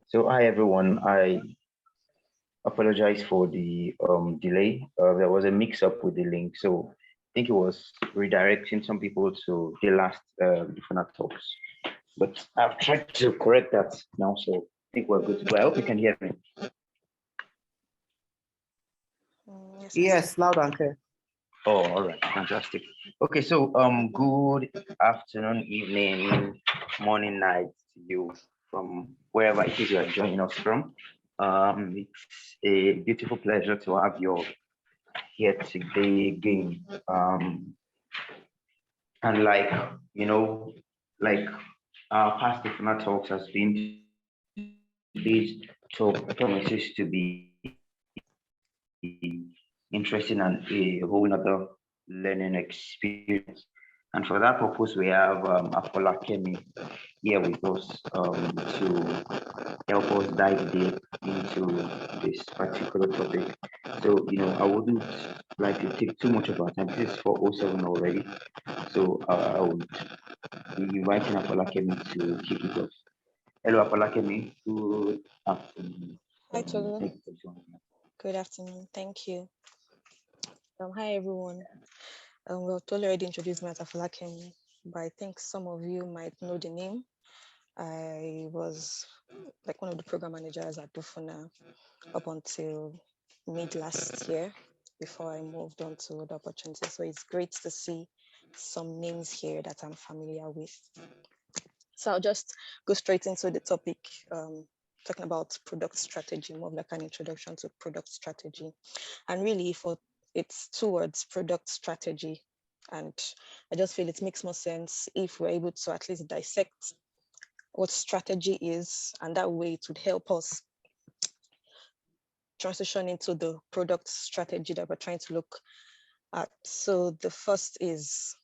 So hi everyone, I apologize for the delay. There was a mix-up with the link, so I think it was redirecting some people to the last Dufuna talks. But I've tried to correct that now, so I think we're good to go. I hope you can hear me. Yes, loud and clear. Oh, all right, fantastic. Okay, so good afternoon, evening, morning, night to you from wherever it is you are joining us from. It's a beautiful pleasure to have you all here today again. And like you know, like our past Ifuna talks has been, today's talk promises to be interesting and a whole other learning experience. And for that purpose, we have Afolakemi here with us to help us dive deep into this particular topic. So, I wouldn't like to take too much of our time. This is 4:07 already. So, I would be inviting Afolakemi to kick it off. Hello, Afolakemi. Good afternoon. Hi, Tolu. Thank you for joining us. Good afternoon. Thank you. Hi, everyone. Well, Tolu already introduced me as Afolakemi, but I think some of you might know the name. I was like one of the program managers at Dufuna up until mid last year before I moved on to other opportunities. So it's great to see some names here that I'm familiar with. So I'll just go straight into the topic, talking about product strategy, more of like an introduction to product strategy. And really it's towards product strategy. And I just feel it makes more sense if we're able to at least dissect what strategy is, and that way it would help us transition into the product strategy that we're trying to look at. So the first is,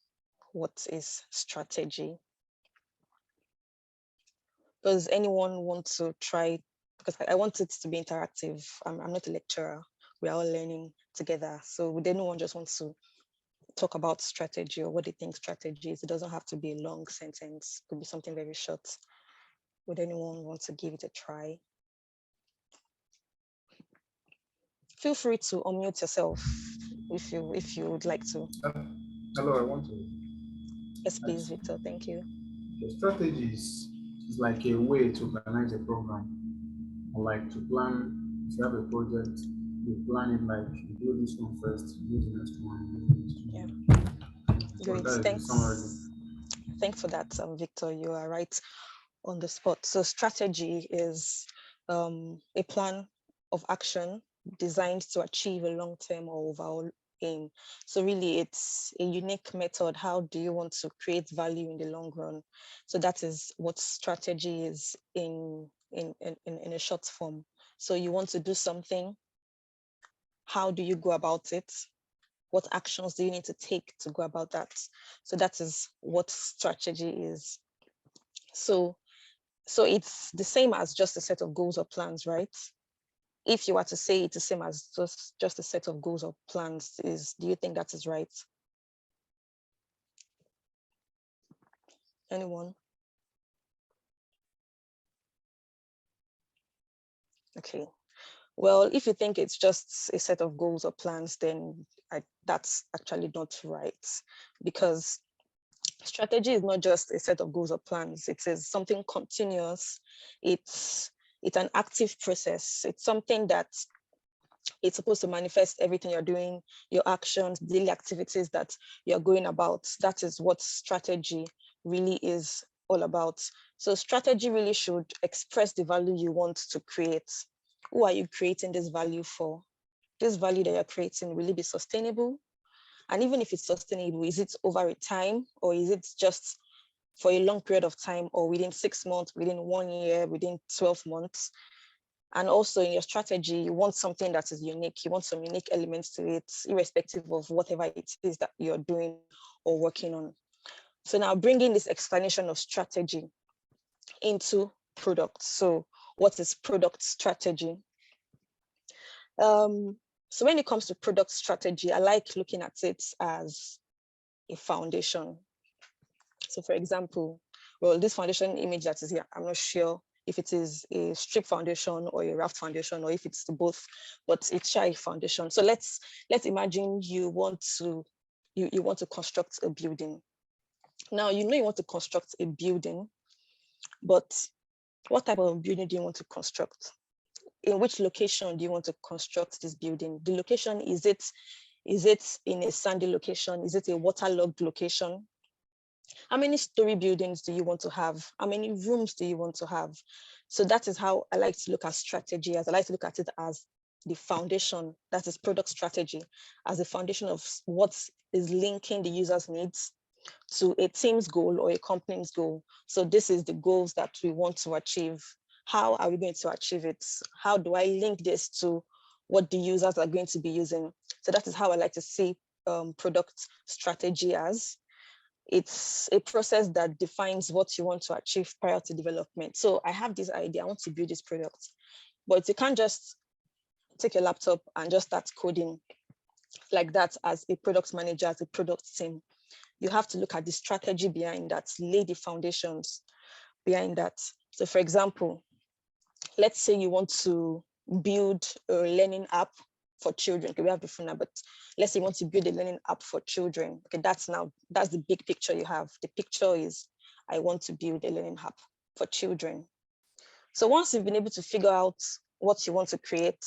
what is strategy? Does anyone want to try? Because I want it to be interactive. I'm not a lecturer. We're all learning together. So would anyone just want to talk about strategy or what they think strategy is? It doesn't have to be a long sentence. It could be something very short. Would anyone want to give it a try? Feel free to unmute yourself if you would like to. Hello, I want to. Yes, please, Victor. Thank you. The strategy is like a way to organize a program, or like to plan. If you have a project, you plan it like you do this one first, you do the next one, you do the next one. Yeah. So Great. that is the summary. Thanks for that, Victor. You are right on the spot. So strategy is a plan of action designed to achieve a long-term or overall aim. So really it's a unique method. How do you want to create value in the long run? So that is what strategy is in a short form. So you want to do something. How do you go about it? What actions do you need to take to go about that? So that is what strategy is. So it's the same as just a set of goals or plans, right? If you were to say it's the same as just a set of goals or plans, do you think that is right? Anyone? Okay. Well, if you think it's just a set of goals or plans, then that's actually not right, because strategy is not just a set of goals or plans. It is something continuous. It's an active process. It's something that it's supposed to manifest everything you're doing, your actions, daily activities that you're going about. That is what strategy really is all about. So strategy really should express the value you want to create. Who are you creating this value for? This value that you're creating, will it be sustainable? And even if it's sustainable, is it over a time, or is it just for a long period of time, or within 6 months, within 1 year, within 12 months? And also in your strategy, you want something that is unique. You want some unique elements to it, irrespective of whatever it is that you're doing or working on. So now bringing this explanation of strategy into product. So what is product strategy? So when it comes to product strategy, I like looking at it as a foundation. So for example, well, this foundation image that is here, I'm not sure if it is a strip foundation or a raft foundation, or if it's both, but it's a foundation. So let's imagine you want to construct a building. Now, you want to construct a building, but what type of building do you want to construct? In which location do you want to construct this building? The location, is it in a sandy location? Is it a waterlogged location? How many story buildings do you want to have? How many rooms do you want to have? So that is how I like to look at strategy, as I like to look at it as the foundation, that is product strategy, as the foundation of what is linking the user's needs to a team's goal or a company's goal. So this is the goals that we want to achieve. How are we going to achieve it? How do I link this to what the users are going to be using? So that is how I like to see product strategy as. It's a process that defines what you want to achieve prior to development. So I have this idea, I want to build this product, but you can't just take your laptop and just start coding like that as a product manager, as a product team. You have to look at the strategy behind that, lay the foundations behind that. So for example, let's say you want to build a learning app for children. Okay, we have Dufuna, but let's say you want to build a learning app for children. Okay, that's the big picture you have. The picture is, I want to build a learning app for children. So once you've been able to figure out what you want to create,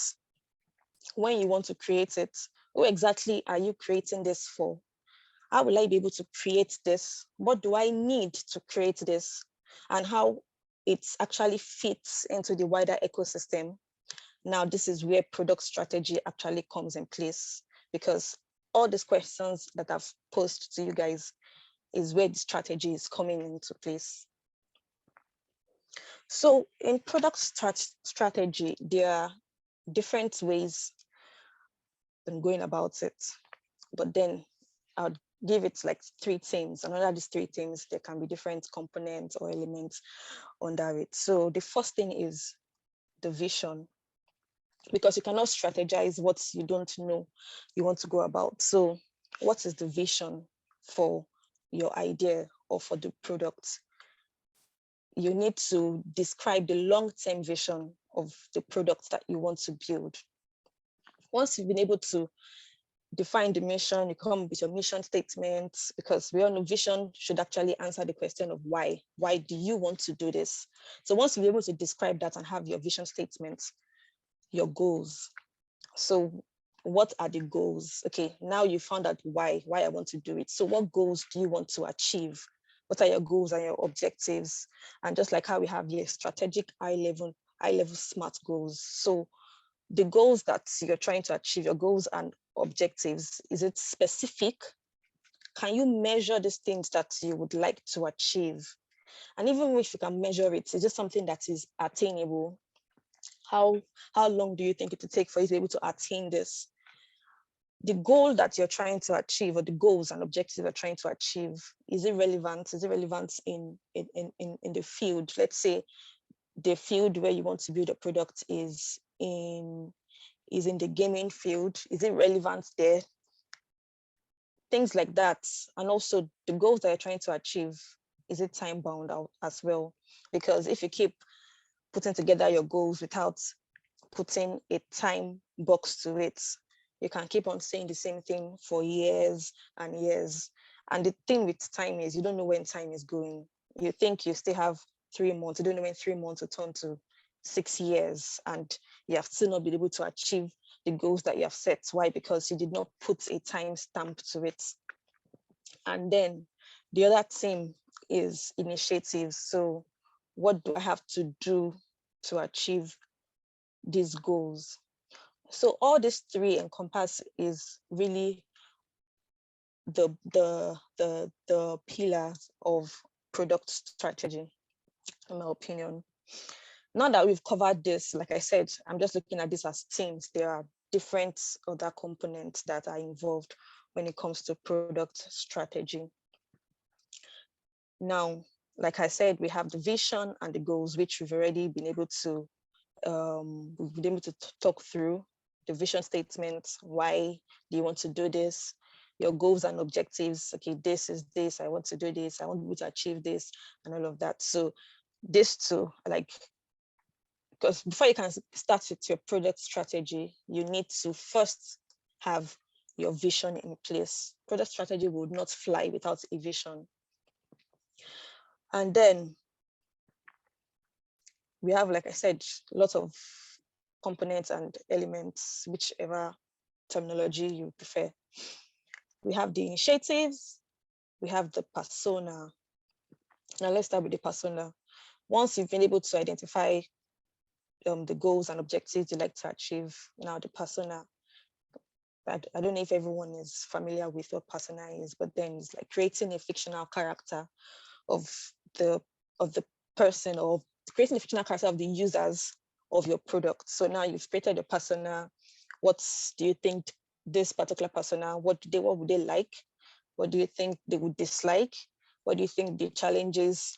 when you want to create it, who exactly are you creating this for? How will I be able to create this? What do I need to create this? And how it actually fits into the wider ecosystem. Now, this is where product strategy actually comes in place, because all these questions that I've posed to you guys is where the strategy is coming into place. So in product strategy, there are different ways in going about it, but then I'll give it like 3 themes. And under these 3 themes, there can be different components or elements under it. So the first thing is the vision, because you cannot strategize what you don't know you want to go about. So what is the vision for your idea or for the product? You need to describe the long-term vision of the product that you want to build. Once you've been able to define the mission, you come with your mission statement, because we all know vision should actually answer the question of why. Why do you want to do this? So once you're able to describe that and have your vision statement, your goals. So what are the goals? Okay, now you found out why I want to do it. So what goals do you want to achieve? What are your goals and your objectives? And just like how we have the strategic high level SMART goals. So the goals that you're trying to achieve, your goals and objectives, is it specific? Can you measure these things that you would like to achieve? And even if you can measure it, is it something that is attainable? How long do you think it will take for you to be able to attain this? The goal that you're trying to achieve, or the goals and objectives you're trying to achieve, is it relevant? Is it relevant in the field? Let's say the field where you want to build a product is in the gaming field. Is it relevant there? Things like that. And also the goals that you're trying to achieve, is it time bound out as well? Because if you keep putting together your goals without putting a time box to it, you can keep on saying the same thing for years and years. And the thing with time is, you don't know when time is going. You think you still have 3 months, you don't know when 3 months will turn to 6 years, and you have still not been able to achieve the goals that you have set. Why? Because you did not put a time stamp to it. And then the other thing is initiatives. So what do I have to do to achieve these goals? So all these 3 encompass is really the pillars of product strategy, in my opinion. Now that we've covered this, like I said, I'm just looking at this as themes. There are different other components that are involved when it comes to product strategy. Now, like I said, we have the vision and the goals, which we've already been able to talk through. The vision statement, why do you want to do this? your goals and objectives. Okay, this is this, I want to do this, I want people to achieve this, and all of that. So this too, like, because before you can start with your product strategy, you need to first have your vision in place. Product strategy would not fly without a vision. And then we have, like I said, lots of components and elements, whichever terminology you prefer. We have the initiatives, we have the persona. Now let's start with the persona. Once you've been able to identify the goals and objectives you'd like to achieve, now the persona. I don't know if everyone is familiar with what persona is, but then it's like creating a fictional character of the person, or creating a fictional character of the users of your product. So now you've created a persona. What do you think this particular persona, what would they like? What do you think they would dislike? What do you think the challenges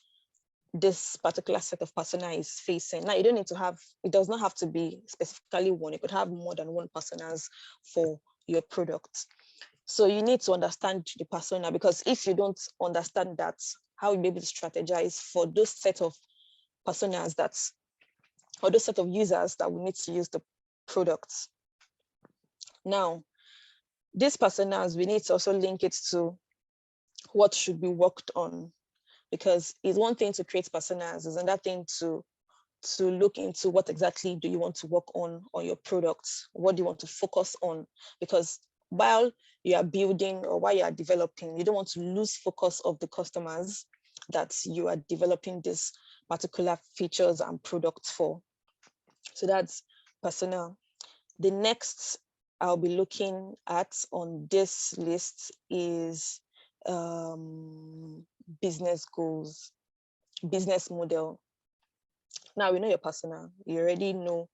this particular set of persona is facing? Now, you don't need to have, it does not have to be specifically one. You could have more than one personas for your product. So you need to understand the persona, because if you don't understand that, how you'll be able to strategize for those set of personas or those set of users that will need to use the products. Now, these personas, we need to also link it to what should be worked on, because it's one thing to create personas, it's another thing to look into what exactly do you want to work on your products, what do you want to focus on, because while you are building or while you are developing, you don't want to lose focus of the customers that you are developing these particular features and products for. So that's persona. The next I'll be looking at on this list is business goals, business model. Now we know your persona, you already know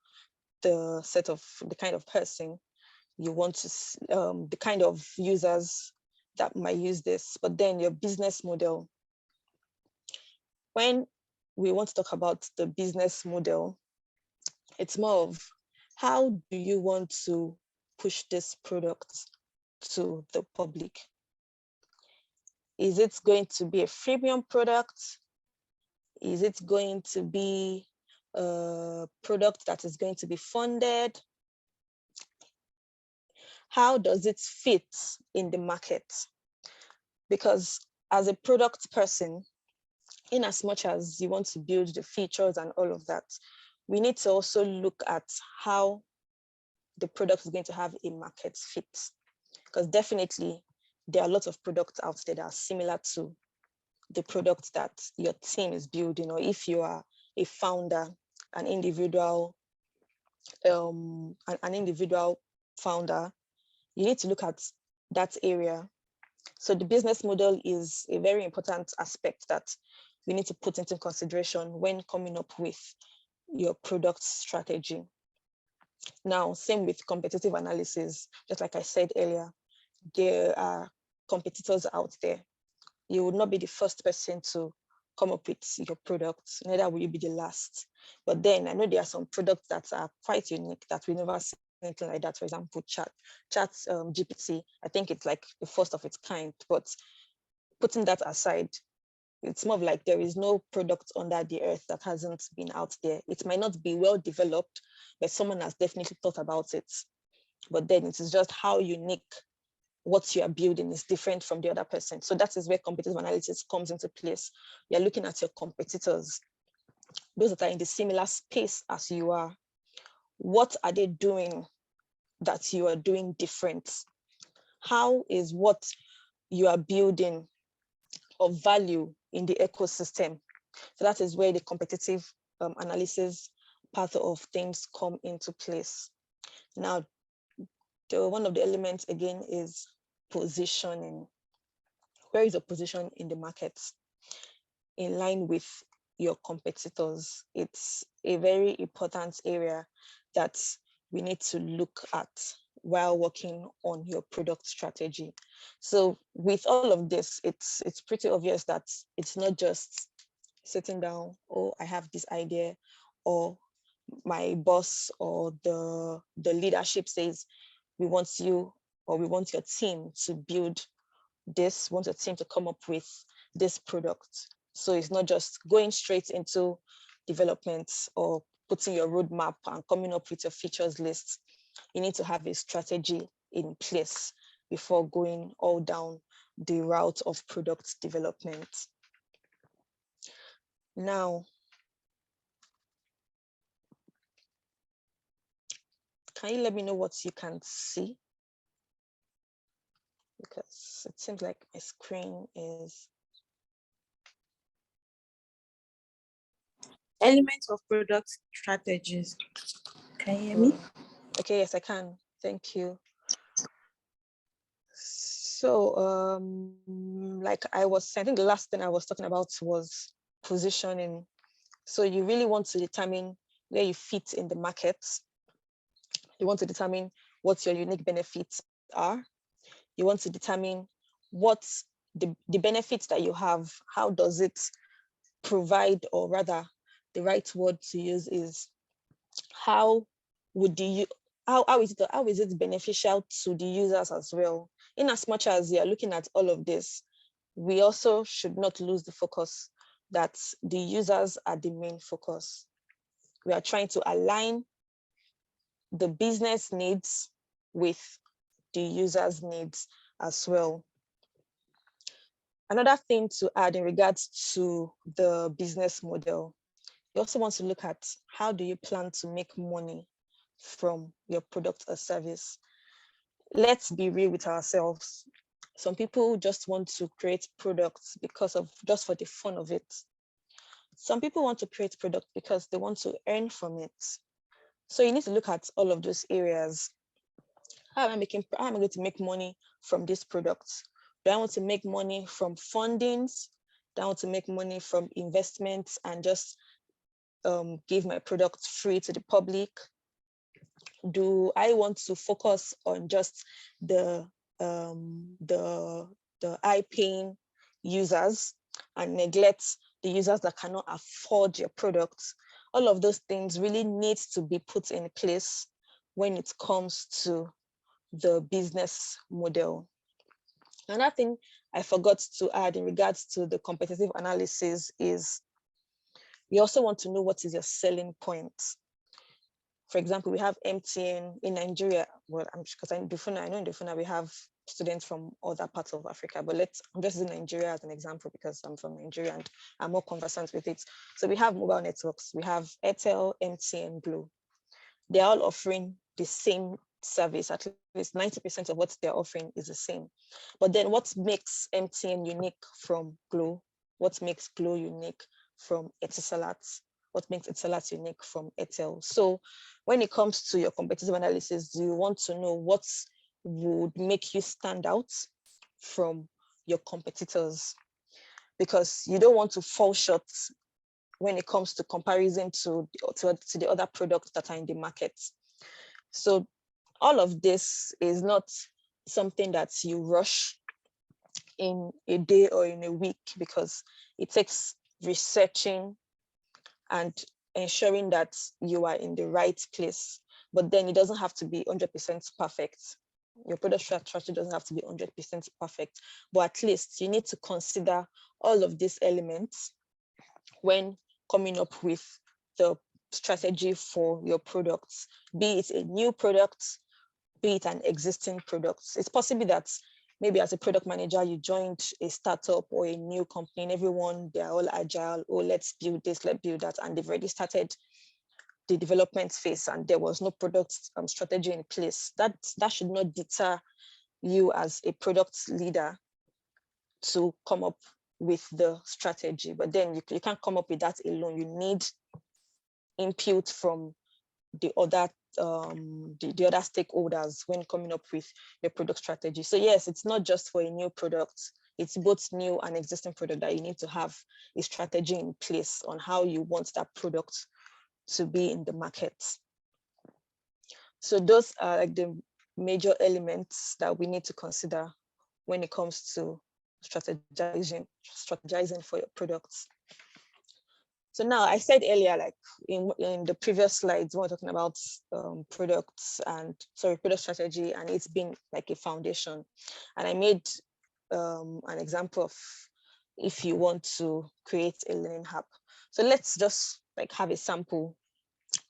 the kind of person you want to, the kind of users that might use this, but then your business model. When we want to talk about the business model, it's more of how do you want to push this product to the public? Is it going to be a freemium product? Is it going to be a product that is going to be funded? How does it fit in the market? Because as a product person, in as much as you want to build the features and all of that, we need to also look at how the product is going to have a market fit. Because definitely there are lots of products out there that are similar to the product that your team is building, or if you are a founder, an individual founder, you need to look at that area. So the business model is a very important aspect that we need to put into consideration when coming up with your product strategy. Now, same with competitive analysis. Just like I said earlier, there are competitors out there. You would not be the first person to come up with your product, neither will you be the last. But then I know there are some products that are quite unique that we never see anything like that. For example, chat GPT, I think it's like the first of its kind, but putting that aside, it's more of like there is no product under the earth that hasn't been out there. It might not be well developed, but someone has definitely thought about it. But then it is just how unique what you are building is different from the other person. So that is where competitive analysis comes into place. You're looking at your competitors, those that are in the similar space as you are. What are they doing that you are doing different? How is what you are building of value in the ecosystem? So that is where the competitive analysis part of things come into place. Now, one of the elements again is positioning. Where is your position in the market in line with your competitors? It's a very important area that we need to look at while working on your product strategy. So with all of this, it's pretty obvious that it's not just sitting down, oh, I have this idea, or my boss or the leadership says, we want you or we want your team to build this, want your team to come up with this product. So it's not just going straight into development or putting your roadmap and coming up with your features list. You need to have a strategy in place before going all down the route of product development. Now, can you let me know what you can see? Because it seems like my screen is... Elements of product strategies. Can you hear me? Okay, yes, I can. Thank you. So, like I think the last thing I was talking about was positioning. So you really want to determine where you fit in the market. You want to determine what your unique benefits are. You want to determine what the benefits that you have, how does it provide, or rather the right word to use is how is it beneficial to the users as well? In as much as you are looking at all of this, we also should not lose the focus that the users are the main focus. We are trying to align the business needs with the users' needs as well. Another thing to add in regards to the business model, you also want to look at how do you plan to make money from your product or service. Let's be real with ourselves. Some people just want to create products just for the fun of it. Some people want to create products because they want to earn from it. So you need to look at all of those areas. How am I going to make money from this product? Do I want to make money from fundings? Do I want to make money from investments and just give my product free to the public? Do I want to focus on just the high-paying users and neglect the users that cannot afford your product? All of those things really need to be put in place when it comes to the business model. Another thing I forgot to add in regards to the competitive analysis is you also want to know what is your selling point. For example, we have MTN in Nigeria. Well, because I know in Dufuna we have students from other parts of Africa, but I'm just using Nigeria as an example because I'm from Nigeria and I'm more conversant with it. So we have mobile networks. We have Airtel, MTN, Glo. They're all offering the same service. At least 90% of what they're offering is the same. But then what makes MTN unique from Glo? What makes Glo unique from Etisalat? What makes Etisalat unique from Airtel? So when it comes to your competitive analysis, you want to know what would make you stand out from your competitors, because you don't want to fall short when it comes to comparison to the other products that are in the market. So all of this is not something that you rush in a day or in a week, because it takes researching and ensuring that you are in the right place. But then it doesn't have to be 100% perfect. Your product strategy doesn't have to be 100% perfect, but at least you need to consider all of these elements when coming up with the strategy for your products, be it a new product, be it an existing product. It's possible that maybe as a product manager, you joined a startup or a new company and everyone, they're all agile. Oh, let's build this, let's build that. And they've already started the development phase and there was no product strategy in place. That should not deter you as a product leader to come up with the strategy. But then you can't come up with that alone. You need input from the other stakeholders when coming up with your product strategy. So yes, it's not just for a new product. It's both new and existing product that you need to have a strategy in place on how you want that product to be in the market. So those are like the major elements that we need to consider when it comes to strategizing for your products. So now I said earlier, like in the previous slides, we were talking about product strategy, and it's been like a foundation. And I made an example of if you want to create a learning app. So let's just like have a sample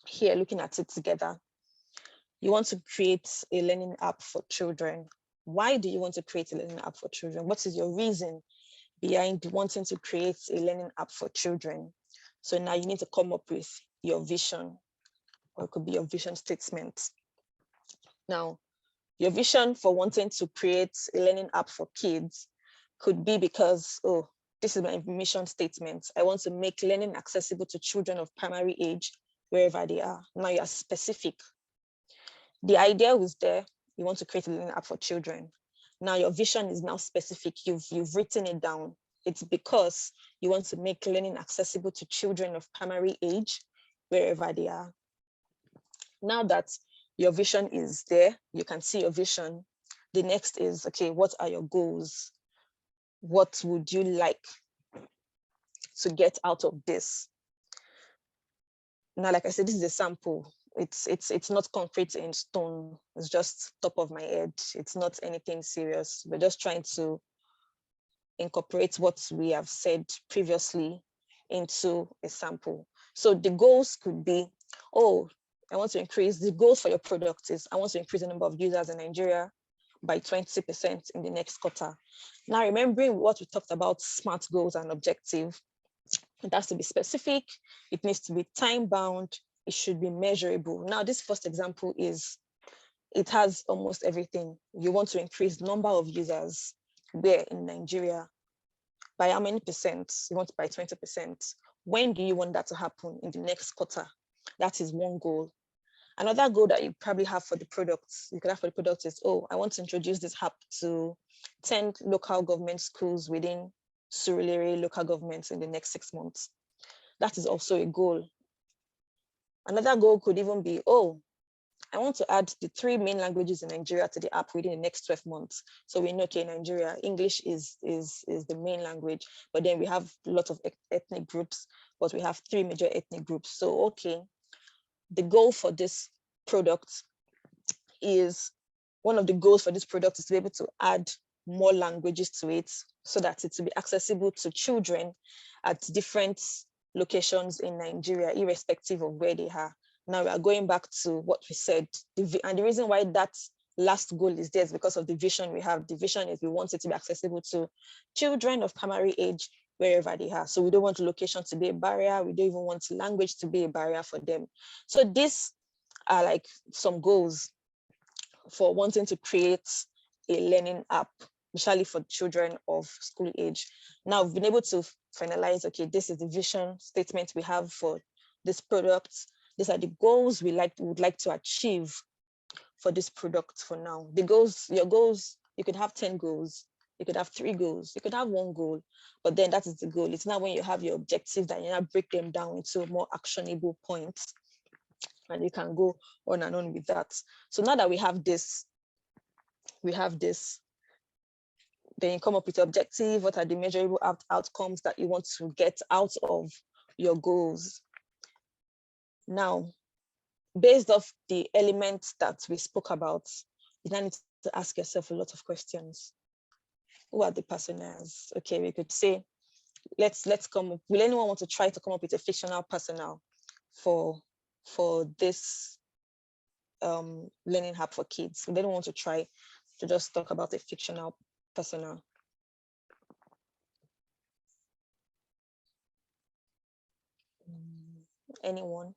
here, looking at it together. You want to create a learning app for children. Why do you want to create a learning app for children? What is your reason behind wanting to create a learning app for children? So now you need to come up with your vision, or it could be your vision statement. Now, your vision for wanting to create a learning app for kids could be because, oh, this is my mission statement. I want to make learning accessible to children of primary age, wherever they are. Now you are specific. The idea was there. You want to create a learning app for children. Now your vision is now specific. You've written it down. It's because you want to make learning accessible to children of primary age, wherever they are. Now that your vision is there, you can see your vision. The next is, okay, what are your goals? What would you like to get out of this? Now, like I said, this is a sample. It's not concrete in stone. It's just top of my head. It's not anything serious. We're just trying to incorporate what we have said previously into a sample. So the goals could be, oh, I want to increase, the goals for your product is, I want to increase the number of users in Nigeria by 20% in the next quarter. Now, remembering what we talked about, SMART goals and objective, it has to be specific, it needs to be time bound, it should be measurable. Now, this first example is, it has almost everything. You want to increase number of users where in Nigeria, by how many percent? You want by 20%. When do you want that to happen? In the next quarter. That is one goal. Another goal that you probably have for the products, you could have for the product is, oh, I want to introduce this app to 10 local government schools within Surulere local governments in the next 6 months. That is also a goal. Another goal could even be, oh, I want to add the 3 main languages in Nigeria to the app within the next 12 months. So we know, okay, in Nigeria, English is the main language, but then we have a lot of ethnic groups, but we have 3 major ethnic groups. So, okay, the goal for this product is, one of the goals for this product is to be able to add more languages to it so that it will be accessible to children at different locations in Nigeria, irrespective of where they are. Now we are going back to what we said. And the reason why that last goal is there is because of the vision we have. The vision is we want it to be accessible to children of primary age, wherever they are. So we don't want location to be a barrier. We don't even want language to be a barrier for them. So these are like some goals for wanting to create a learning app, especially for children of school age. Now we've been able to finalize, okay, this is the vision statement we have for this product. These are the goals we would like to achieve for this product for now. The goals, your goals, you could have 10 goals, you could have 3 goals, you could have 1 goal, but then that is the goal. It's not when you have your objectives that you now break them down into more actionable points, and you can go on and on with that. So now that we have this, then you come up with the objective. What are the measurable outcomes that you want to get out of your goals? Now, based off the elements that we spoke about, you now need to ask yourself a lot of questions. Who are the personas? Okay, we could say, let's come up. Will anyone want to try to come up with a fictional persona for this learning app for kids? Will anyone want to try to just talk about a fictional persona? Anyone?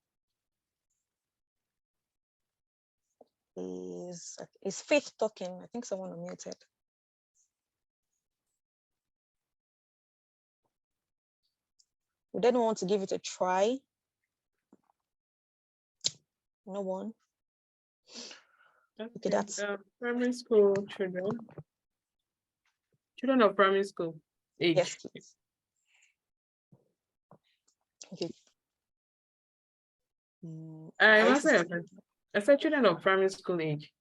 Is Faith talking? I think someone unmuted. Would anyone want to give it a try? No one? Okay, that's primary school children. Children of primary school age. yes, please. Okay. I said children of primary school age.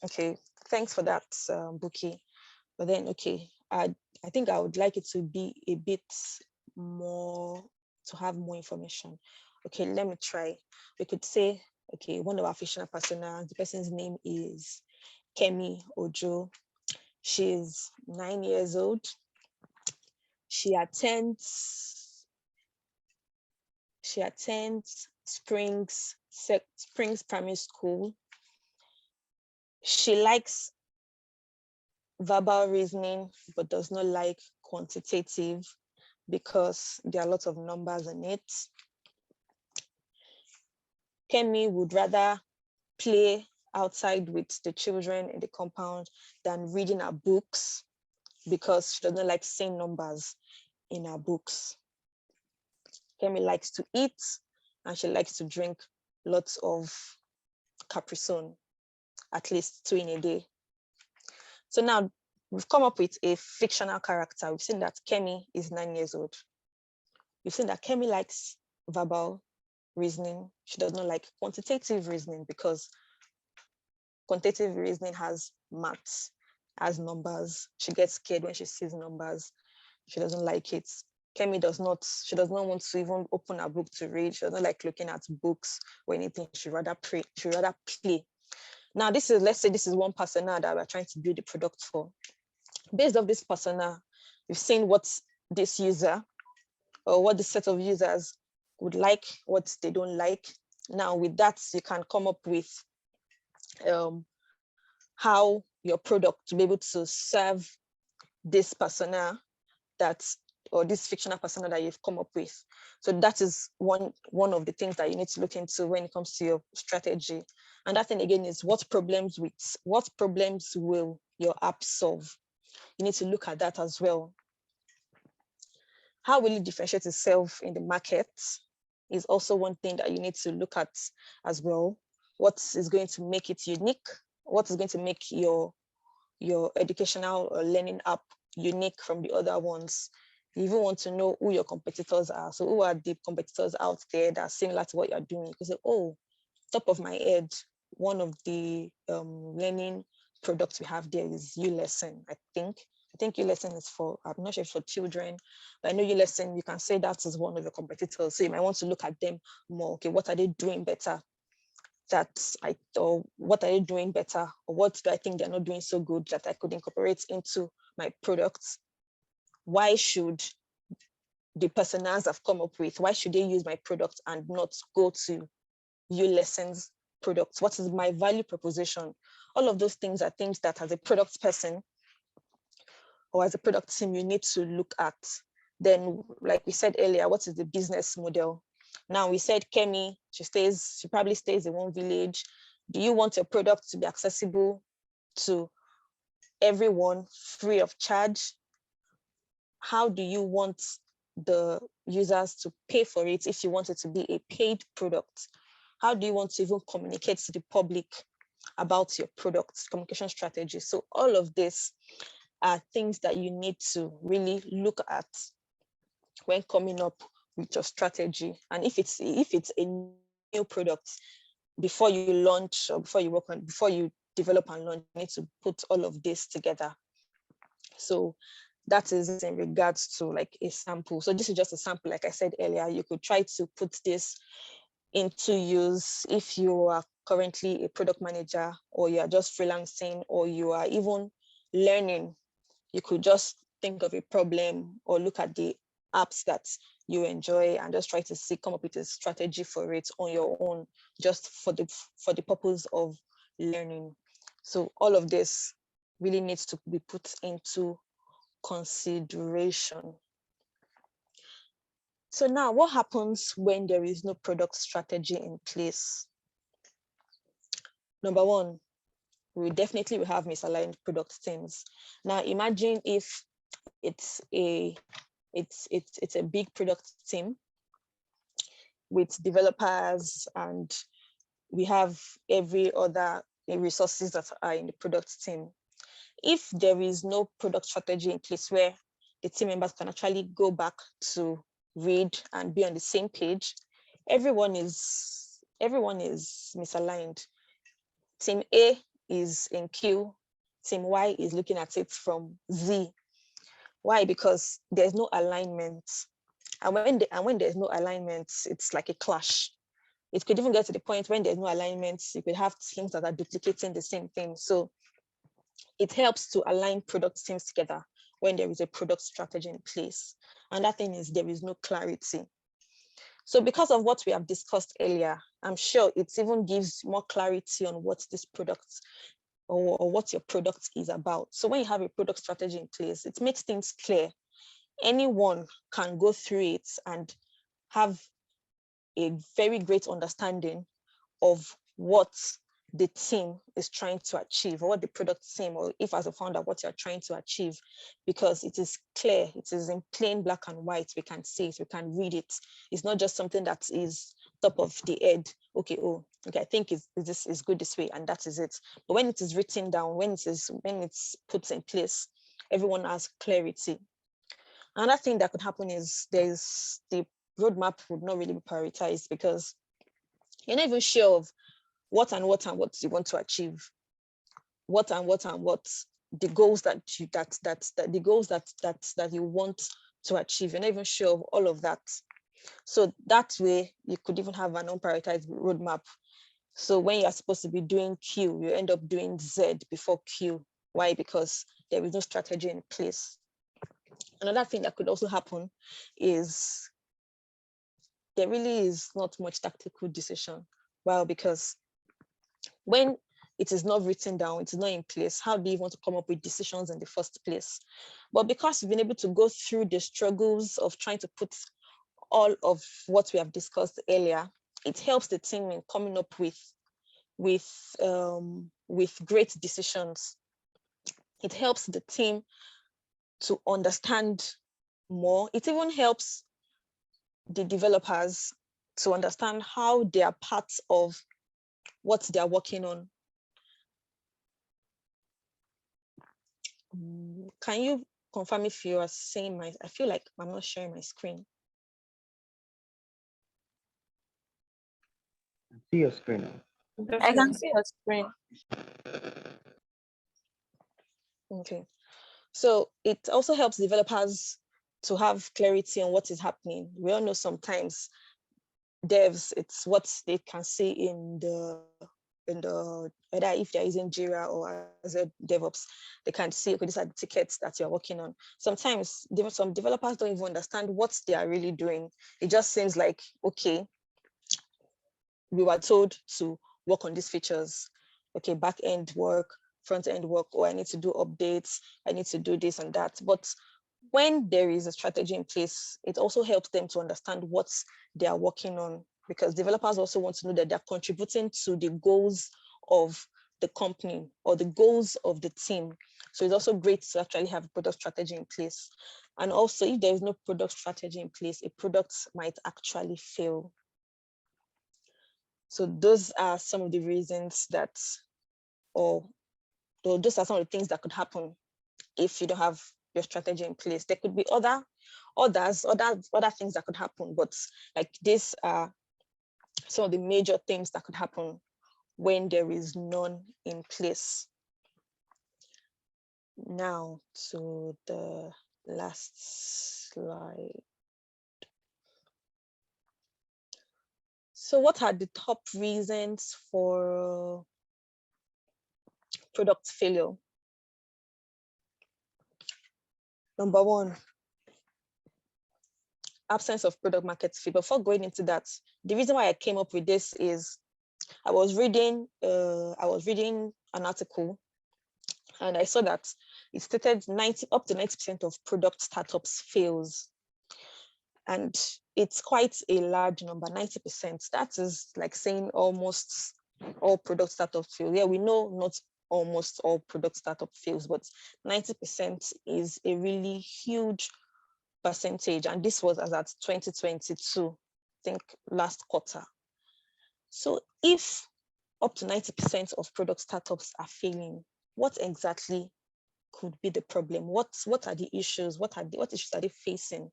Okay, thanks for that, Buki. But then, okay, I think I would like it to be a bit more to have more information. Okay, let me try. We could say, okay, one of our fictional personas, the person's name is Kemi Ojo. She's 9 years old. She attends Springs Primary School. She likes verbal reasoning, but does not like quantitative because there are lots of numbers in it. Kemi would rather play outside with the children in the compound than reading her books because she doesn't like seeing numbers in her books. Kemi likes to eat and she likes to drink lots of Capri-Sun, at least 2 in a day. So now we've come up with a fictional character. We've seen that Kemi is 9 years old. We've seen that Kemi likes verbal reasoning. She does not like quantitative reasoning because quantitative reasoning has maths, has numbers. She gets scared when she sees numbers. She doesn't like it. Kemi does not want to even open a book to read. She doesn't like looking at books or anything. She'd rather play. Now, let's say this is one persona that we're trying to build a product for. Based off this persona, we've seen what this user or what the set of users would like, what they don't like. Now, with that, you can come up with how your product to be able to serve this persona or this fictional persona that you've come up with. So that is one of the things that you need to look into when it comes to your strategy. And that thing again is what problems will your app solve? You need to look at that as well. How will it differentiate itself in the market is also one thing that you need to look at as well. What is going to make it unique? What is going to make your educational or learning app unique from the other ones? You even want to know who your competitors are. So who are the competitors out there that are similar to what you're doing? You can say, oh, top of my head, one of the learning products we have there is ULesson, I think. I think ULesson is I'm not sure if for children, but I know ULesson, you can say that is one of your competitors. So you might want to look at them more. Okay, what are they doing better? Or what are they doing better? Or what do I think they're not doing so good that I could incorporate into my products? Why should the personas I've come up with, why should they use my product and not go to ULesson's products? What is my value proposition? All of those things are things that as a product person or as a product team, you need to look at. Then, like we said earlier, what is the business model? Now we said Kemi, she probably stays in one village. Do you want your product to be accessible to everyone free of charge? How do you want the users to pay for it if you want it to be a paid product? How do you want to even communicate to the public about your product, communication strategy? So all of this are things that you need to really look at when coming up with your strategy. And if it's a new product, before you launch or before you develop and launch, you need to put all of this together. So that is in regards to like a sample. So this is just a sample. Like I said earlier, you could try to put this into use if you are currently a product manager or you are just freelancing or you are even learning. You could just think of a problem or look at the apps that you enjoy and just try to come up with a strategy for it on your own, just for the purpose of learning. So all of this really needs to be put into consideration. So now what happens when there is no product strategy in place? Number one, we definitely will have misaligned product teams. Now imagine if it's a big product team with developers and we have every other resources that are in the product team. If there is no product strategy in place where the team members can actually go back to read and be on the same page, everyone is misaligned. Team A is in Q, team Y is looking at it from Z. Why? Because there's no alignment. And when there's no alignment, it's like a clash. It could even get to the point when there's no alignment, you could have teams that are duplicating the same thing. So it helps to align product teams together when there is a product strategy in place. And that thing is there is no clarity. So because of what we have discussed earlier, I'm sure it even gives more clarity on what this product or what your product is about. So when you have a product strategy in place, it makes things clear. Anyone can go through it and have a very great understanding of what the team is trying to achieve, or what the product team, or if as a founder, what you're trying to achieve, because it is clear, it is in plain black and white. We can see it, we can read it. It's not just something that is top of the head. Okay, I think this is good this way, and that is it. But when it is written down, when it's put in place, everyone has clarity. Another thing that could happen is there's the roadmap would not really be prioritized, because you're not even sure of what you want to achieve, what the goals that you want to achieve. You're not even sure of all of that. So that way you could even have an unprioritized roadmap. So when you're supposed to be doing Q, you end up doing Z before Q. Why? Because there is no strategy in place. Another thing that could also happen is there really is not much tactical decision. Well, because when it is not written down, it is not in place, how do you want to come up with decisions in the first place? But because you've been able to go through the struggles of trying to put all of what we have discussed earlier, it helps the team in coming up with great decisions. It helps the team to understand more. It even helps the developers to understand how they are part of what they are working on. Can you confirm if you are seeing I feel like I'm not sharing my screen. See your screen now. I can see your screen. Okay. So it also helps developers to have clarity on what is happening. We all know sometimes devs, it's what they can see in the whether if they're using Jira or as a DevOps, they can see, okay, these are the tickets that you're working on. Sometimes some developers don't even understand what they are really doing. It just seems like, okay, we were told to work on these features. Okay, back end work, front end work, or I need to do updates, I need to do this and that. But when there is a strategy in place, it also helps them to understand what they are working on, because developers also want to know that they're contributing to the goals of the company or the goals of the team. So it's also great to actually have a product strategy in place. And also, if there is no product strategy in place, a product might actually fail. So those are some of the reasons that, or those are some of the things that could happen if you don't have your strategy in place. There could be other things that could happen, but like these are some of the major things that could happen when there is none in place. Now to the last slide. So what are the top reasons for product failure? Number one, absence of product market fit. Before going into that, the reason why I came up with this is I was reading an article, and I saw that it stated up to 90% of product startups fails. And it's quite a large number, 90%. That is like saying almost all product startups fail. Yeah, we know not almost all product startup fails, but 90% is a really huge percentage. And this was as at 2022, I think last quarter. So if up to 90% of product startups are failing, what exactly could be the problem? What are the issues? What issues are they facing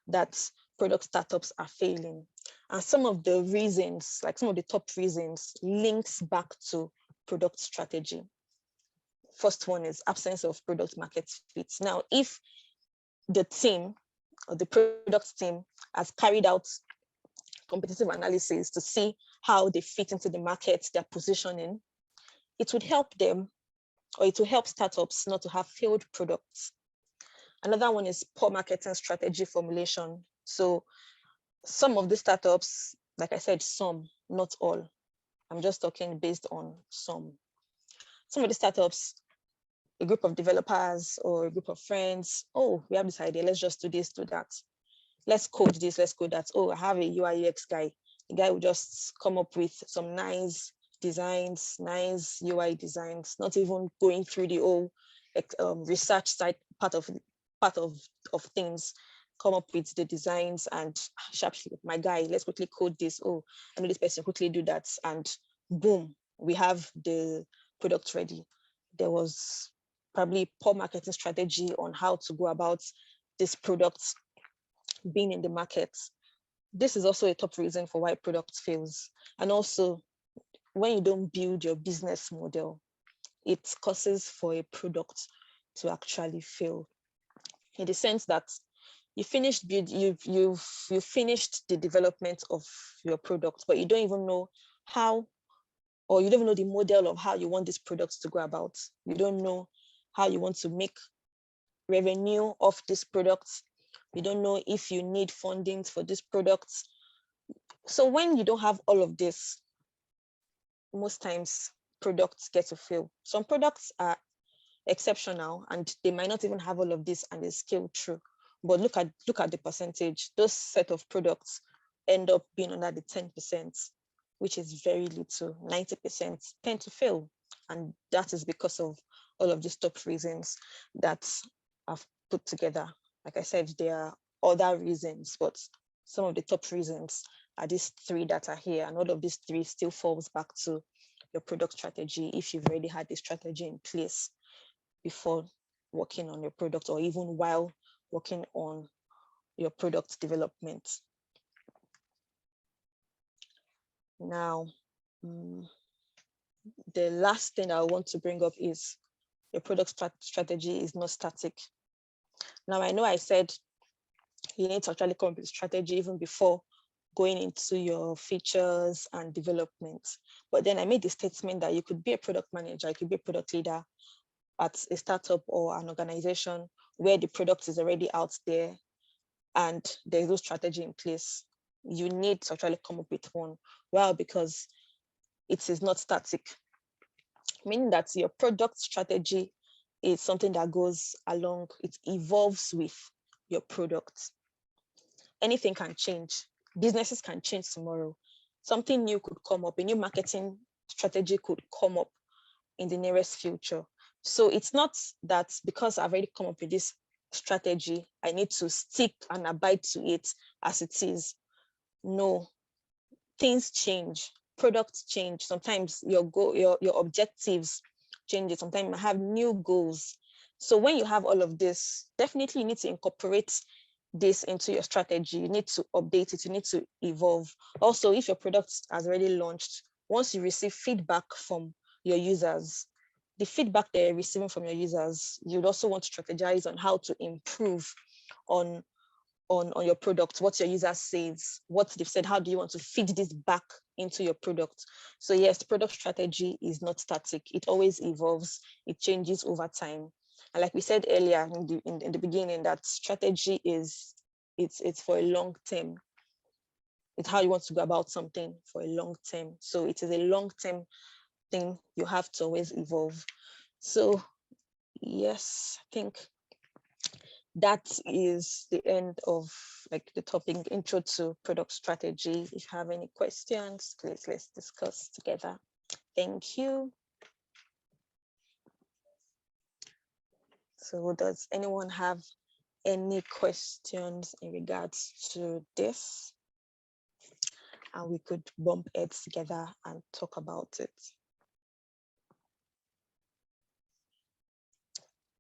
that product startups are failing? And some of the reasons, like some of the top reasons, links back to product strategy. First one is absence of product market fit. Now, if the team or the product team has carried out competitive analysis to see how they fit into the market, their positioning, it would help them, or it will help startups not to have failed products. Another one is poor marketing strategy formulation. So some of the startups, like I said, some, not all. I'm just talking based on some. Some of the startups, a group of developers or a group of friends, oh, we have this idea, let's just do this, do that. Let's code this, let's code that. Oh, I have a UI UX guy. The guy will just come up with some nice designs, nice UI designs, not even going through the whole research side part of things. Come up with the designs and sharply, my guy, let's quickly code this. Oh, I know this person, quickly do that. And boom, we have the product ready. There was probably poor marketing strategy on how to go about this product being in the market. This is also a top reason for why product fails. And also, when you don't build your business model, it causes for a product to actually fail. In the sense that you finished you've finished the development of your product, but you don't even know how, or you don't even know the model of how you want this product to go about. You don't know how you want to make revenue of this product. You don't know if you need funding for this product. So when you don't have all of this, most times products get to fail. Some products are exceptional and they might not even have all of this and they scale through. But look at the percentage. Those set of products end up being under the 10%, which is very little. 90% tend to fail. And that is because of all of these top reasons that I've put together. Like I said, there are other reasons, but some of the top reasons are these three that are here. And all of these three still falls back to your product strategy if you've already had the strategy in place before working on your product, or even while working on your product development. Now, the last thing I want to bring up is your product strategy is not static. Now, I know I said you need to actually come up with a strategy even before going into your features and development. But then I made the statement that you could be a product manager, you could be a product leader at a startup or an organization where the product is already out there and there's no strategy in place. You need to actually come up with one. Well, because it is not static, meaning that your product strategy is something that goes along, it evolves with your product. Anything can change. Businesses can change tomorrow. Something new could come up, a new marketing strategy could come up in the nearest future. So it's not that because I've already come up with this strategy, I need to stick and abide to it as it is. No, things change, products change. Sometimes your goal, your objectives change. Sometimes you have new goals. So when you have all of this, definitely you need to incorporate this into your strategy. You need to update it, you need to evolve. Also, if your product has already launched, once you receive feedback from your users, the feedback they're receiving from your users, you'd also want to strategize on how to improve on your product, what your users says, what they've said, how do you want to feed this back into your product? So yes, product strategy is not static. It always evolves, it changes over time. And like we said earlier in the beginning, that strategy is, it's for a long term. It's how you want to go about something for a long term. So it is a long term thing. You have to always evolve. So yes, I think that is the end of like the topic, intro to product strategy. If you have any questions, please let's discuss together. Thank you. So does anyone have any questions in regards to this? And we could bump heads together and talk about it.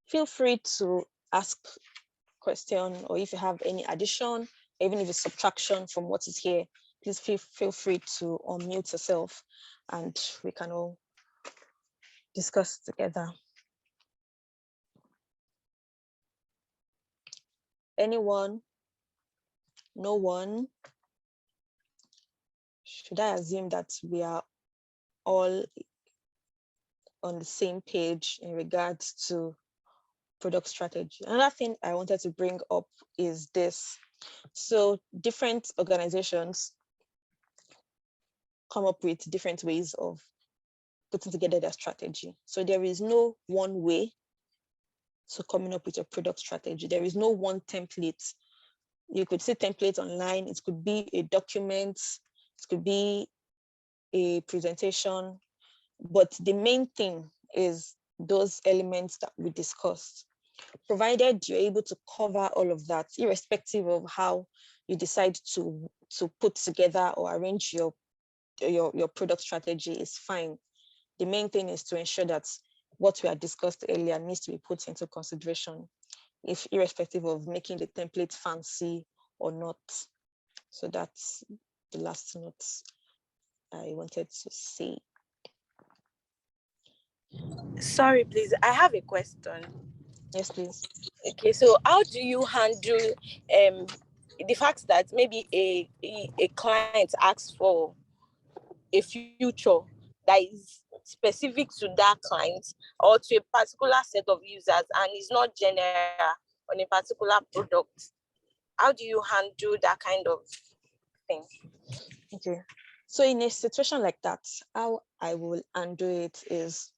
Feel free to ask question, or if you have any addition, even if it's subtraction from what is here, please feel free to unmute yourself and we can all discuss together. Anyone? No one. Should I assume that we are all on the same page in regards to product strategy? Another thing I wanted to bring up is this. So different organizations come up with different ways of putting together their strategy. So there is no one way to coming up with a product strategy. There is no one template. You could see templates online. It could be a document. It could be a presentation. But the main thing is those elements that we discussed. Provided you're able to cover all of that, irrespective of how you decide to put together or arrange your product strategy is fine. The main thing is to ensure that what we had discussed earlier needs to be put into consideration, if irrespective of making the template fancy or not. So that's the last note I wanted to say. Sorry, please. I have a question. Yes, please. Okay, so how do you handle the fact that maybe a client asks for a future that is specific to that client or to a particular set of users and is not general on a particular product? How do you handle that kind of thing? Okay. So in a situation like that, how I will handle it is,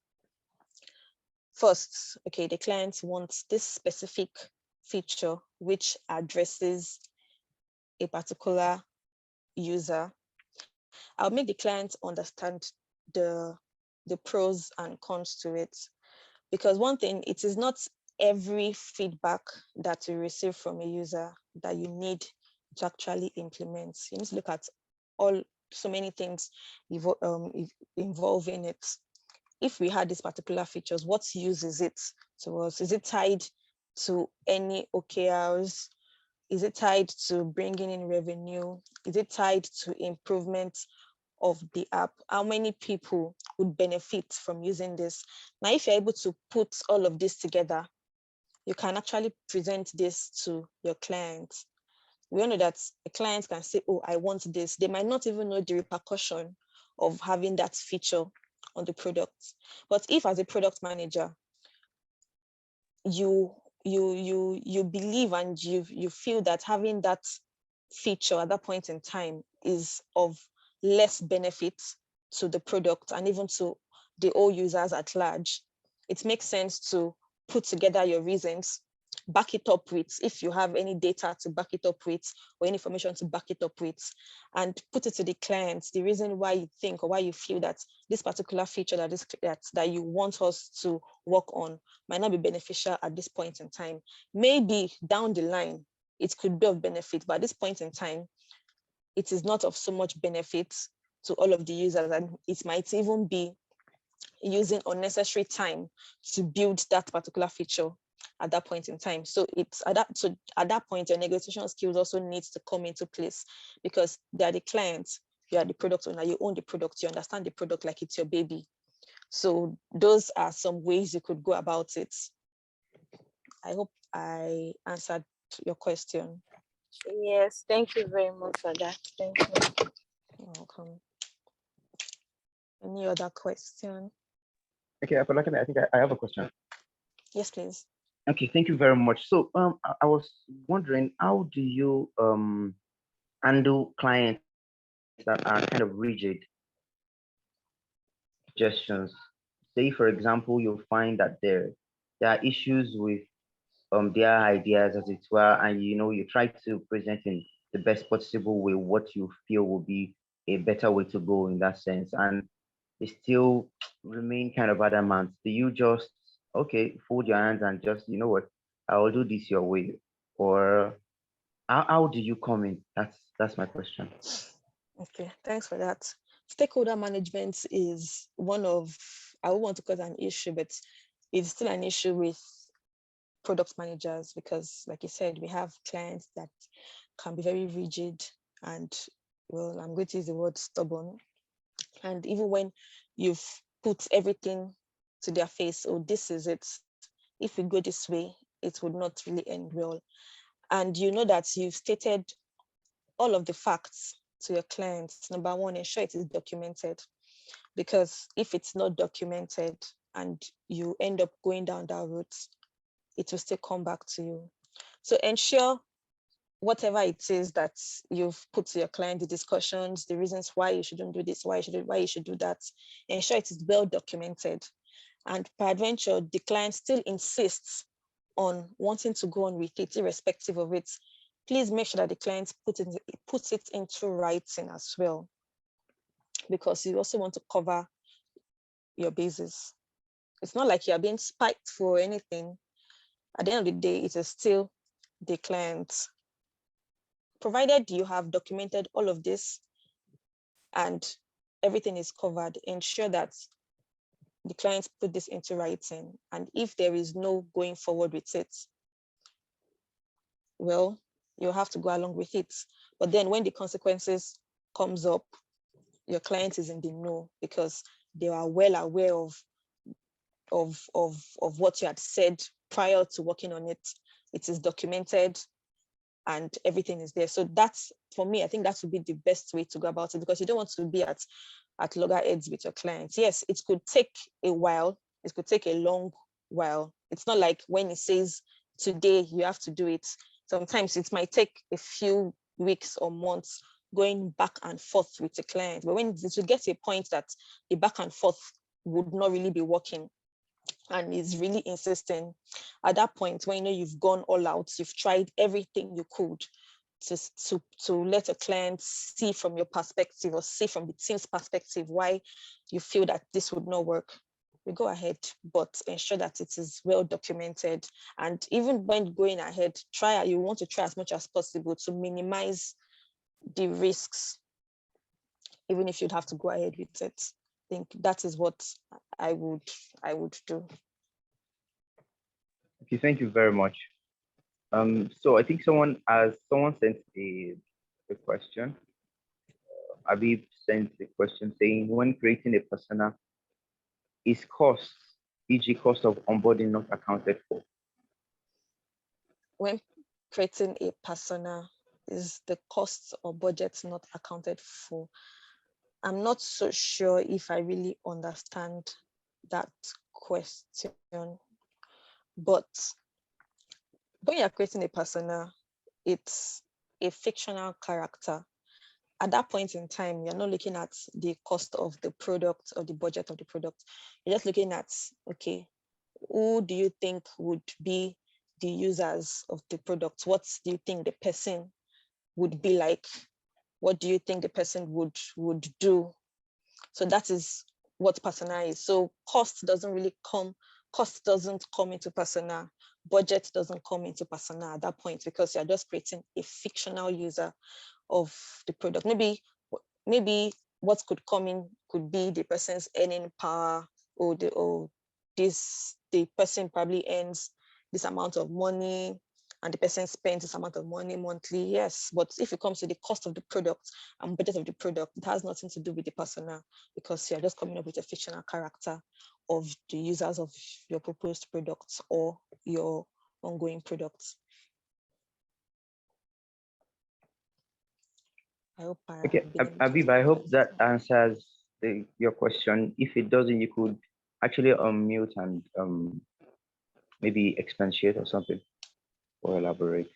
first, okay, the client wants this specific feature which addresses a particular user. I'll make the client understand the pros and cons to it. Because one thing, it is not every feedback that you receive from a user that you need to actually implement. You need to look at so many things involving it. If we had these particular features, what use is it to us? Is it tied to any OKRs? Is it tied to bringing in revenue? Is it tied to improvement of the app? How many people would benefit from using this? Now, if you're able to put all of this together, you can actually present this to your clients. We all know that a client can say, oh, I want this. They might not even know the repercussion of having that feature on the product. But if as a product manager, you believe and you feel that having that feature at that point in time is of less benefit to the product and even to the all users at large, it makes sense to put together your reasons, back it up with, if you have any data to back it up with or any information to back it up with, and put it to the clients, the reason why you think or why you feel that this particular feature that you want us to work on might not be beneficial at this point in time. Maybe down the line, it could be of benefit, but at this point in time, it is not of so much benefit to all of the users, and it might even be using unnecessary time to build that particular feature at that point in time. So at that point, your negotiation skills also needs to come into place, because they are the clients, you are the product owner, you own the product, you understand the product like it's your baby. So those are some ways you could go about it. I hope I answered your question. Yes, thank you very much for that. Thank you. You're welcome. Any other question? Okay, Afolakemi, I think I have a question. Yes, please. Okay, thank you very much. So I was wondering, how do you handle clients that are kind of rigid suggestions? Say, for example, you'll find that there are issues with their ideas, as it were, and you try to present in the best possible way what you feel will be a better way to go in that sense, and they still remain kind of adamant. Do you just fold your hands and just, you know what, I will do this your way? Or how do you come in? That's my question. Okay, thanks for that. Stakeholder management is one of, I won't want to call it an issue, but it's still an issue with product managers, because like you said, we have clients that can be very rigid and, well, I'm going to use the word stubborn. And even when you've put everything to their face, oh, this is it, if we go this way, it would not really end well. And you know that you've stated all of the facts to your clients. Number one, ensure it is documented, because if it's not documented and you end up going down that route, it will still come back to you. So ensure whatever it is that you've put to your client, the discussions, the reasons why you shouldn't do this, why you should do that, ensure it is well documented. And peradventure, the client still insists on wanting to go on with it, irrespective of it, please make sure that the client puts it into writing as well, because you also want to cover your bases. It's not like you're being spiteful or anything. At the end of the day, it is still the client. Provided you have documented all of this and everything is covered, ensure that the clients put this into writing. And if there is no going forward with it, well, you'll have to go along with it. But then when the consequences comes up, your client is in the know, because they are well aware of what you had said prior to working on it. It is documented and everything is there. So that's, for me, I think that would be the best way to go about it, because you don't want to be at loggerheads with your clients. Yes, it could take a while. It could take a long while. It's not like when it says today you have to do it. Sometimes it might take a few weeks or months going back and forth with the client. But when it will get to a point that the back and forth would not really be working and is really insisting, at that point, when you know you've gone all out, you've tried everything you could to let a client see from your perspective or see from the team's perspective why you feel that this would not work, you go ahead, but ensure that it is well documented. And even when going ahead, you want to try as much as possible to minimize the risks, even if you'd have to go ahead with it. I think that is what I would do. Okay, thank you very much. So I think someone sent a question. Abib sent a question saying, when creating a persona, is cost, e.g., cost of onboarding, not accounted for? When creating a persona, is the costs or budget not accounted for? I'm not so sure if I really understand that question, but when you're creating a persona, it's a fictional character. At that point in time, you're not looking at the cost of the product or the budget of the product. You're just looking at, okay, who do you think would be the users of the product? What do you think the person would be like? What do you think the person would do? So that is what persona is. So cost doesn't come into persona. Budget doesn't come into persona at that point, because you're just creating a fictional user of the product. Maybe what could come in could be the person's earning power, or the person probably earns this amount of money and the person spends this amount of money monthly. Yes, but if it comes to the cost of the product and budget of the product, it has nothing to do with the persona, because you're just coming up with a fictional character of the users of your proposed products or your ongoing products. I hope Okay, Abib, I hope that answers your question. If it doesn't, you could actually unmute and maybe expatiate or something, or elaborate.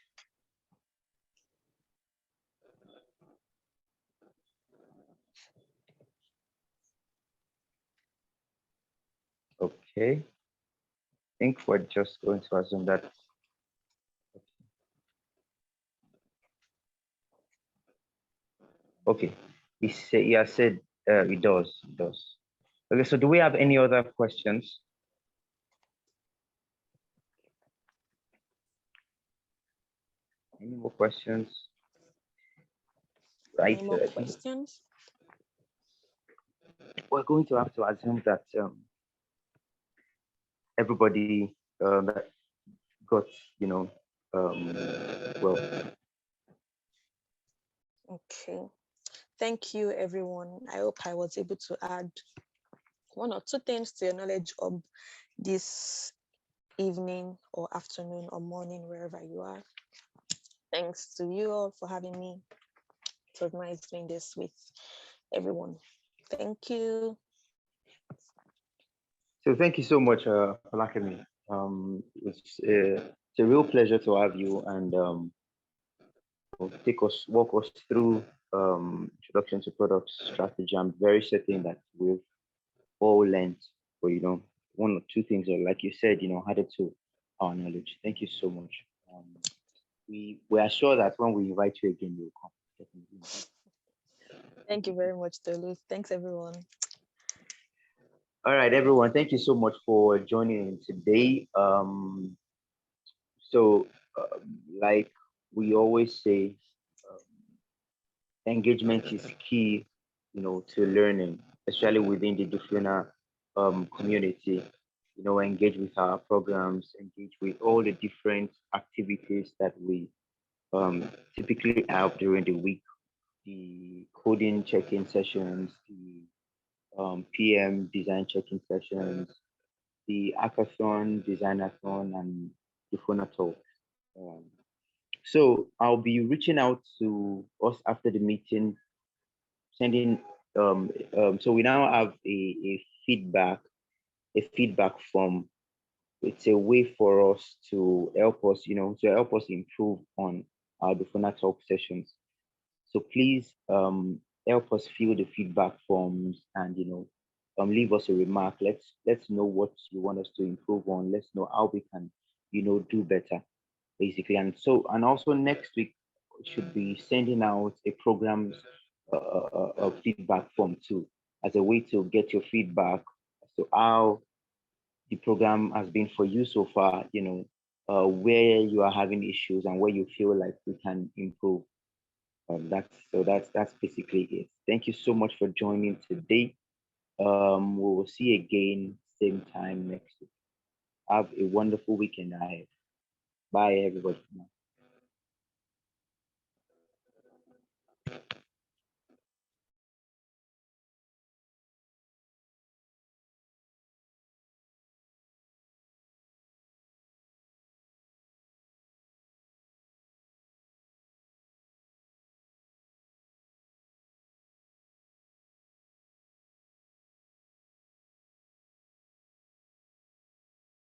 Okay, I think we're just going to assume that. Okay, he has said it does. It does. Okay, so do we have any other questions? Any more questions? Right. Any more questions? We're going to have to assume that everybody that got, well. Okay. Thank you, everyone. I hope I was able to add one or two things to your knowledge of this evening or afternoon or morning, wherever you are. Thanks to you all for having me. was nice doing this with everyone. Thank you. So thank you so much, Afolakemi. It's a real pleasure to have you and walk us through introduction to product strategy. I'm very certain that we've all learned, or one or two things, or like you said, added to our knowledge. Thank you so much. Um, we are sure that when we invite you again, you'll come. Definitely. Thank you very much, Tolu. Thanks, everyone. All right, everyone. Thank you so much for joining in today. So, like we always say, engagement is key, to learning, especially within the Dufuna community. Engage with our programs, engage with all the different activities that we typically have during the week. The coding check-in sessions, the PM design check-in sessions, the hackathon, designathon, and the phone talk. Um, so I'll be reaching out to us after the meeting, sending. So we now have a feedback form. It's a way for us to help us improve on our Dufuna talk sessions. So please help us fill the feedback forms and leave us a remark. Let's know what you want us to improve on. Let's know how we can do better basically. And also next week should be sending out a program's feedback form too, as a way to get your feedback as to how the program has been for you so far. Where you are having issues and where you feel like we can improve. That's basically it. Thank you so much for joining today. We will see you again same time next week. Have a wonderful weekend ahead. Bye, everybody.